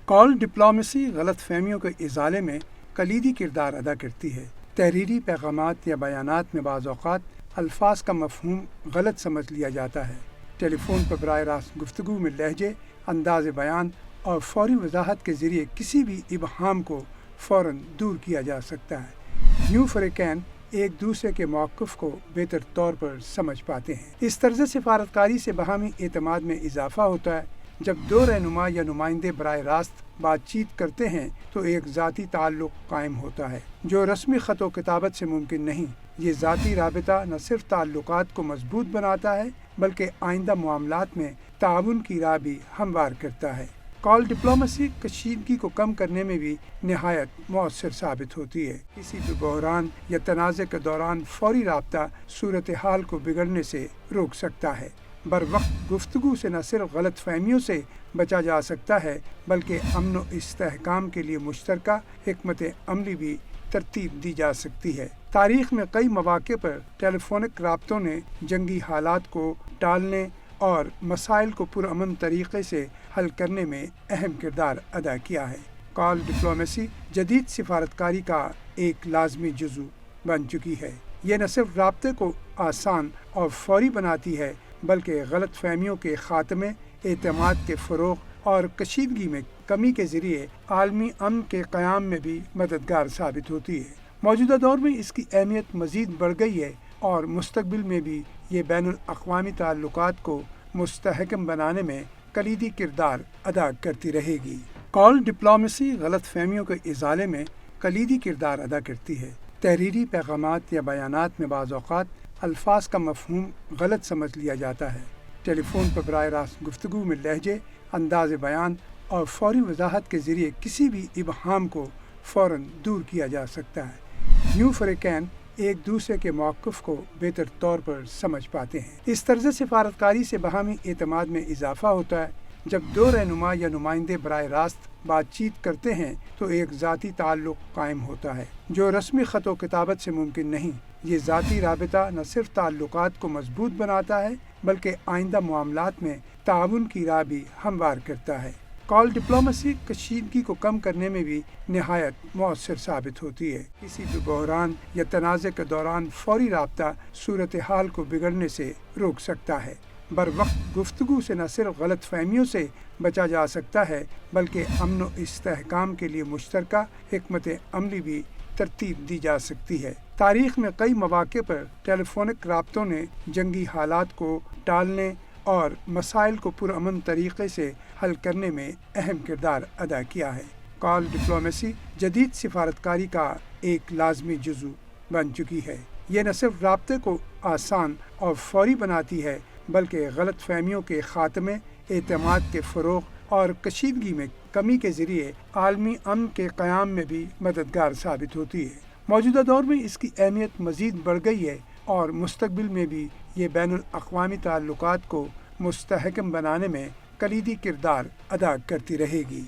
کال diplomacy غلط فہمیوں کے ازالے میں کلیدی کردار ادا کرتی ہے۔ تحریری پیغامات یا بیانات میں بعض اوقات الفاظ کا مفہوم غلط سمجھ لیا جاتا ہے۔ ٹیلی فون پر براہ راست گفتگو میں لہجے، انداز بیان اور فوری وضاحت کے ذریعے کسی بھی ابہام کو فوراً دور کیا جا سکتا ہے۔ نیو فریقین ایک دوسرے کے موقف کو بہتر طور پر سمجھ پاتے ہیں۔ اس طرز سفارتکاری سے باہمی اعتماد میں اضافہ ہوتا ہے۔ جب دو رہنما یا نمائندے براہ راست بات چیت کرتے ہیں تو ایک ذاتی تعلق قائم ہوتا ہے جو رسمی خط و کتابت سے ممکن نہیں۔ یہ ذاتی رابطہ نہ صرف تعلقات کو مضبوط بناتا ہے بلکہ آئندہ معاملات میں تعاون کی راہ بھی ہموار کرتا ہے۔ کال ڈپلومیسی کشیدگی کو کم کرنے میں بھی نہایت مؤثر ثابت ہوتی ہے۔ کسی بھی بحران یا تنازع کے دوران فوری رابطہ صورتحال کو بگڑنے سے روک سکتا ہے۔ بر وقت گفتگو سے نہ صرف غلط فہمیوں سے بچا جا سکتا ہے بلکہ امن و استحکام کے لیے مشترکہ حکمت عملی بھی ترتیب دی جا سکتی ہے۔ تاریخ میں کئی مواقع پر ٹیلی فونک رابطوں نے جنگی حالات کو ٹالنے اور مسائل کو پرامن طریقے سے حل کرنے میں اہم کردار ادا کیا ہے۔ کال ڈپلومیسی جدید سفارتکاری کا ایک لازمی جزو بن چکی ہے۔ یہ نہ صرف رابطے کو آسان اور فوری بناتی ہے بلکہ غلط فہمیوں کے خاتمے، اعتماد کے فروغ اور کشیدگی میں کمی کے ذریعے عالمی امن کے قیام میں بھی مددگار ثابت ہوتی ہے۔ موجودہ دور میں اس کی اہمیت مزید بڑھ گئی ہے اور مستقبل میں بھی یہ بین الاقوامی تعلقات کو مستحکم بنانے میں کلیدی کردار ادا کرتی رہے گی۔ کال ڈپلومیسی غلط فہمیوں کے ازالے میں کلیدی کردار ادا کرتی ہے۔ تحریری پیغامات یا بیانات میں بعض اوقات الفاظ کا مفہوم غلط سمجھ لیا جاتا ہے۔ ٹیلی فون پر براہ راست گفتگو میں لہجے، انداز بیان اور فوری وضاحت کے ذریعے کسی بھی ابہام کو فوراً دور کیا جا سکتا ہے۔ نیو فریقین ایک دوسرے کے موقف کو بہتر طور پر سمجھ پاتے ہیں۔ اس طرز سفارتکاری سے باہمی اعتماد میں اضافہ ہوتا ہے۔ جب دو رہنما یا نمائندے براہ راست بات چیت کرتے ہیں تو ایک ذاتی تعلق قائم ہوتا ہے جو رسمی خط و کتابت سے ممکن نہیں۔ یہ ذاتی رابطہ نہ صرف تعلقات کو مضبوط بناتا ہے بلکہ آئندہ معاملات میں تعاون کی راہ بھی ہموار کرتا ہے۔ کال ڈپلومیسی کشیدگی کو کم کرنے میں بھی نہایت مؤثر ثابت ہوتی ہے۔ کسی بھی بحران یا تنازع کے دوران فوری رابطہ صورتحال کو بگڑنے سے روک سکتا ہے۔ بر وقت گفتگو سے نہ صرف غلط فہمیوں سے بچا جا سکتا ہے بلکہ امن و استحکام کے لیے مشترکہ حکمت عملی بھی ترتیب دی جا سکتی ہے۔ تاریخ میں کئی مواقع پر ٹیلی فونک رابطوں نے جنگی حالات کو ٹالنے اور مسائل کو پرامن طریقے سے حل کرنے میں اہم کردار ادا کیا ہے۔ کال ڈپلومیسی جدید سفارتکاری کا ایک لازمی جزو بن چکی ہے۔ یہ نہ صرف رابطے کو آسان اور فوری بناتی ہے بلکہ غلط فہمیوں کے خاتمے، اعتماد کے فروغ اور کشیدگی میں کمی کے ذریعے عالمی امن کے قیام میں بھی مددگار ثابت ہوتی ہے۔ موجودہ دور میں اس کی اہمیت مزید بڑھ گئی ہے اور مستقبل میں بھی یہ بین الاقوامی تعلقات کو مستحکم بنانے میں کلیدی کردار ادا کرتی رہے گی۔